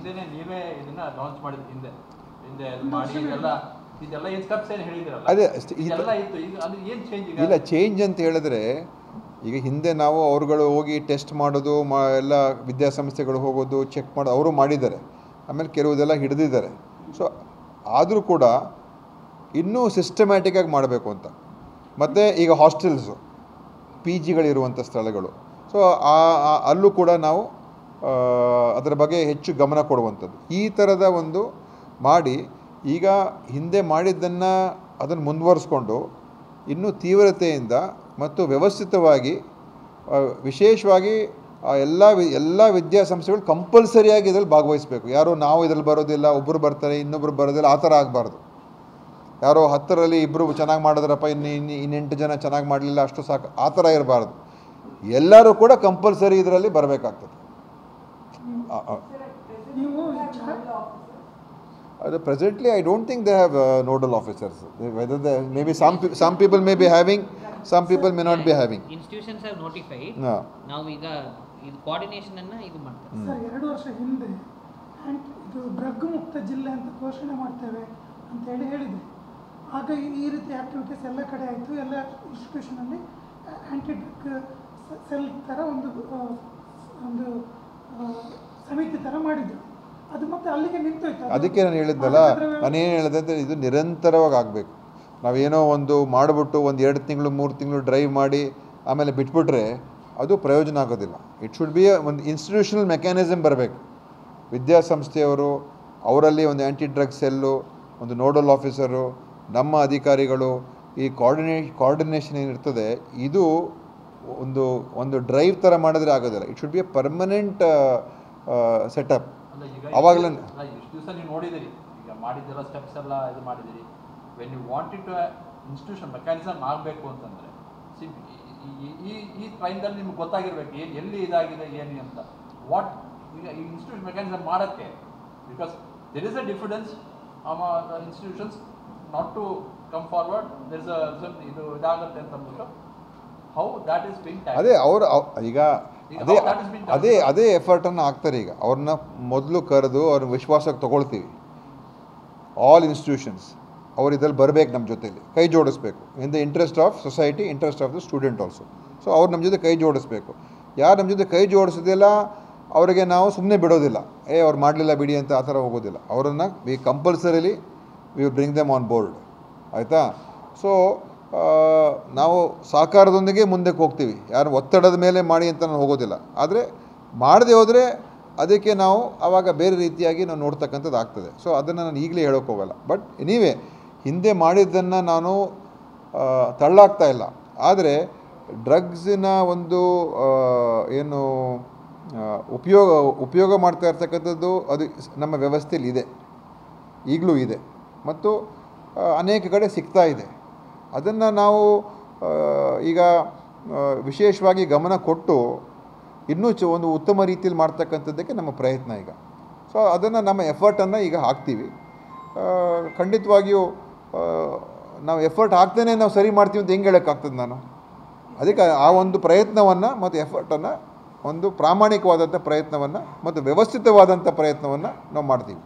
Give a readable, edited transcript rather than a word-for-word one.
ಹಿಂದೆನೇ ನೀವೇ ಇದನ್ನ ಲಾಂಚ್ ಮಾಡಿದ ಹಿಂದೆ ಮಾಡಿ ಇದೆಲ್ಲ ಏನು ಸ್ಟೆಪ್ಸ್ ಏನು ಹೇಳಿದಿರಲ್ಲ, ಅದೇ ಇದೆಲ್ಲ ಇತ್ತು. ಈಗ ಅದು ಏನು ಚೇಂಜ್? ಇಲ್ಲ, ಚೇಂಜ್ ಅಂತ ಹೇಳಿದ್ರೆ ಈಗ ಹಿಂದೆ ನಾವು ಅವ್ರುಗಳು ಹೋಗಿ ಟೆಸ್ಟ್ ಮಾಡೋದು ಎಲ್ಲ ವಿದ್ಯಾಸಂಸ್ಥೆಗಳು ಹೋಗೋದು ಚೆಕ್ ಮಾಡೋದು ಅವರು ಮಾಡಿದ್ದಾರೆ, ಆಮೇಲೆ ಕೆಲವುದೆಲ್ಲ ಹಿಡಿದಿದ್ದಾರೆ. ಸೊ ಆದರೂ ಕೂಡ ಇನ್ನೂ ಸಿಸ್ಟಮ್ಯಾಟಿಕ್ಕಾಗಿ ಮಾಡಬೇಕು ಅಂತ. ಮತ್ತು ಈಗ ಹಾಸ್ಟೆಲ್ಸು, ಪಿ ಜಿಗಳಿರುವಂಥ ಸ್ಥಳಗಳು, ಸೊ ಅಲ್ಲೂ ಕೂಡ ನಾವು ಅದರ ಬಗ್ಗೆ ಹೆಚ್ಚು ಗಮನ ಕೊಡುವಂಥದ್ದು ಈ ಥರದ ಒಂದು ಮಾಡಿ ಈಗ ಹಿಂದೆ ಮಾಡಿದ್ದನ್ನು ಅದನ್ನು ಮುಂದುವರಿಸ್ಕೊಂಡು ಇನ್ನೂ ತೀವ್ರತೆಯಿಂದ ಮತ್ತು ವ್ಯವಸ್ಥಿತವಾಗಿ ವಿಶೇಷವಾಗಿ ಎಲ್ಲ ವಿದ್ಯಾಸಂಸ್ಥೆಗಳು ಕಂಪಲ್ಸರಿಯಾಗಿ ಇದರಲ್ಲಿ ಭಾಗವಹಿಸಬೇಕು. ಯಾರು ನಾವು ಇದರಲ್ಲಿ ಬರೋದಿಲ್ಲ, ಒಬ್ಬರು ಬರ್ತಾರೆ ಇನ್ನೊಬ್ಬರು ಬರೋದಿಲ್ಲ, ಆ ಥರ ಆಗಬಾರ್ದು. ಯಾರೋ 10ರಲ್ಲಿ ಇಬ್ಬರು ಚೆನ್ನಾಗಿ ಮಾಡಿದ್ರಪ್ಪ, ಇನ್ನು 8 ಜನ ಚೆನ್ನಾಗಿ ಮಾಡಲಿಲ್ಲ ಅಷ್ಟು ಸಾಕು, ಆ ಥರ ಇರಬಾರ್ದು. ಎಲ್ಲರೂ ಕೂಡ ಕಂಪಲ್ಸರಿ ಇದರಲ್ಲಿ ಬರಬೇಕಾಗ್ತದೆ. Presently, I don't think they have nodal officers. Whether maybe some people may be having, some people may not be having. Institutions have notified. No. Now ಈಗ ಇದು ಕೋಆರ್ಡಿನೇಷನ್ ಅನ್ನು ಇದು ಮಾಡ್ತಾರೆ. ಸರ್ 2 ವರ್ಷ ಹಿಂದೆ ಇದು ಡ್ರಗ್ ಮುಕ್ತ ಜಿಲ್ಲೆ ಅಂತ ಘೋಷಣೆ ಮಾಡ್ತೇವೆ ಅಂತ ಹೇಳಿದೆ. ಆಗ ಈ ರೀತಿ ಆಕ್ಟಿವಿಟೀಸ್ ಎಲ್ಲ ಕಡೆ ಆಯಿತು. ಎಲ್ಲ ಇನ್ಸ್ಟಿಟ್ಯೂಷನಲ್ಲಿ ಆ್ಯಂಟಿ ಡ್ರಗ್ ಸೆಲ್ ಥರ ಒಂದು ಸಮಿತಿ ಥರ ಮಾಡಿದ್ರು. ಅದು ಮತ್ತೆ ಅಲ್ಲಿಗೆ ನಿಂತೋಯ್ತು. ಅದಕ್ಕೆ ನಾನು ಹೇಳಿದ್ದಲ್ಲ, ನಾನೇನು ಹೇಳಿದೆ ಅಂದರೆ ಇದು ನಿರಂತರವಾಗಿ ಆಗಬೇಕು. ನಾವೇನೋ ಒಂದು ಮಾಡಿಬಿಟ್ಟು 1-2 ತಿಂಗಳು 3 ತಿಂಗಳು ಡ್ರೈವ್ ಮಾಡಿ ಆಮೇಲೆ ಬಿಟ್ಬಿಟ್ರೆ ಅದು ಪ್ರಯೋಜನ ಆಗೋದಿಲ್ಲ. ಇಟ್ ಶುಡ್ ಬಿ ಒಂದು ಇನ್ಸ್ಟಿಟ್ಯೂಷನಲ್ ಮೆಕ್ಯಾನಿಸಮ್ ಬರಬೇಕು. ವಿದ್ಯಾಸಂಸ್ಥೆಯವರು, ಅವರಲ್ಲಿ ಒಂದು ಆ್ಯಂಟಿ ಡ್ರಗ್ ಸೆಲ್ಲು, ಒಂದು ನೋಡಲ್ ಆಫೀಸರು, ನಮ್ಮ ಅಧಿಕಾರಿಗಳು, ಈ ಕೋಆರ್ಡಿನೇಷನ್ ಏನಿರ್ತದೆ ಇದು ಒಂದು ಡ್ರೈವ್ ಥರ ಮಾಡಿದ್ರೆ ಆಗೋದಿಲ್ಲ. It should be A permanent setup. ಅವಾಗಲೇ ಇಷ್ಟು ದಿವಸ ನೀವು ನೋಡಿದಿರಿ, ಈಗ ಮಾಡಿದ್ದೆಲ್ಲ ಸ್ಟೆಪ್ಸ್ ಎಲ್ಲ ಇದು ಮಾಡಿದಿರಿ. When you wanted to institution mechanism ಆಗಬೇಕು ಅಂತಂದರೆ ಈ ಟ್ರೈನ್ದಲ್ಲಿ ನಿಮ್ಗೆ ಗೊತ್ತಾಗಿರ್ಬೇಕು ಎಲ್ಲಿ ಇದಾಗಿದೆ ಏನು ಅಂತ. ವಾಟ್ ಈಗ ಈ ಇನ್ಸ್ಟಿಟ್ಯೂಷನ್ ಮೆಕ್ಯಾನಿಸಮ್ ಮಾಡೋಕ್ಕೆ, because there is a difference institutions not to come forward, there is ಇದು ಇದಾಗುತ್ತೆ ಅಂತ ಅಂದ್ಬಿಟ್ಟು how that is being tackle. ಅದೇ ಅವರು ಈಗ ಅದೇ ಎಫರ್ಟನ್ನು ಹಾಕ್ತಾರೆ. ಈಗ ಅವ್ರನ್ನ ಮೊದಲು ಕರೆದು ಅವ್ರ ವಿಶ್ವಾಸಕ್ಕೆ ತೊಗೊಳ್ತೀವಿ. ಆಲ್ ಇನ್ಸ್ಟಿಟ್ಯೂಷನ್ಸ್ ಅವ್ರು ಇದ್ರಲ್ಲಿ ಬರಬೇಕು, ನಮ್ಮ ಜೊತೆಲಿ ಕೈ ಜೋಡಿಸ್ಬೇಕು. In the interest of society, interest of the student also. So ಅವ್ರು ನಮ್ಮ ಜೊತೆ ಕೈ ಜೋಡಿಸ್ಬೇಕು. ಯಾರು ನಮ್ಮ ಜೊತೆ ಕೈ ಜೋಡಿಸೋದಿಲ್ಲ ಅವರಿಗೆ ನಾವು ಸುಮ್ಮನೆ ಬಿಡೋದಿಲ್ಲ. ಅವ್ರು ಮಾಡಲಿಲ್ಲ ಬಿಡಿ ಅಂತ ಆ ಥರ ಹೋಗೋದಿಲ್ಲ. ಅವರನ್ನು compulsorily we will bring them on board. ಆಯಿತಾ? ಸೊ ನಾವು ಸಹಕಾರದೊಂದಿಗೆ ಮುಂದಕ್ಕೆ ಹೋಗ್ತೀವಿ. ಯಾರು ಒತ್ತಡದ ಮೇಲೆ ಮಾಡಿ ಅಂತ ನಾನು ಹೋಗೋದಿಲ್ಲ. ಆದರೆ ಮಾಡದೆ ಹೋದರೆ ಅದಕ್ಕೆ ನಾವು ಆವಾಗ ಬೇರೆ ರೀತಿಯಾಗಿ ನಾವು ನೋಡ್ತಕ್ಕಂಥದ್ದು ಆಗ್ತದೆ. ಸೊ ಅದನ್ನು ನಾನು ಈಗಲೇ ಹೇಳೋಕ್ಕೆ ಹೋಗಲ್ಲ. ಬಟ್ ನೀವೇ ಹಿಂದೆ ಮಾಡಿದ್ದನ್ನು ನಾನು ತಳ್ಳಾಗ್ತಾ ಇಲ್ಲ. ಆದರೆ ಡ್ರಗ್ಸಿನ ಒಂದು ಏನು ಉಪಯೋಗ ಮಾಡ್ತಾ ಇರ್ತಕ್ಕಂಥದ್ದು ಅದು ನಮ್ಮ ವ್ಯವಸ್ಥೆಯಲ್ಲಿ ಇದೆ, ಈಗಲೂ ಇದೆ ಮತ್ತು ಅನೇಕ ಕಡೆ ಸಿಗ್ತಾ ಇದೆ. ಅದನ್ನು ನಾವು ಈಗ ವಿಶೇಷವಾಗಿ ಗಮನ ಕೊಟ್ಟು ಇನ್ನೂ ಒಂದು ಉತ್ತಮ ರೀತಿಯಲ್ಲಿ ಮಾಡ್ತಕ್ಕಂಥದ್ದಕ್ಕೆ ನಮ್ಮ ಪ್ರಯತ್ನ ಈಗ. ಸೊ ಅದನ್ನು ನಮ್ಮ ಎಫರ್ಟನ್ನು ಈಗ ಹಾಕ್ತೀವಿ. ಖಂಡಿತವಾಗಿಯೂ ನಾವು ಎಫರ್ಟ್ ಹಾಕ್ತೇನೆ ನಾವು ಸರಿ ಮಾಡ್ತೀವಿ ಅಂತ ಹೆಂಗೆ ಹೇಳೋಕ್ಕಾಗ್ತದೆ ನಾನು? ಅದಕ್ಕೆ ಆ ಒಂದು ಪ್ರಯತ್ನವನ್ನು ಮತ್ತು ಎಫರ್ಟನ್ನು, ಒಂದು ಪ್ರಾಮಾಣಿಕವಾದಂಥ ಪ್ರಯತ್ನವನ್ನು ಮತ್ತು ವ್ಯವಸ್ಥಿತವಾದಂಥ ಪ್ರಯತ್ನವನ್ನು ನಾವು ಮಾಡ್ತೀವಿ.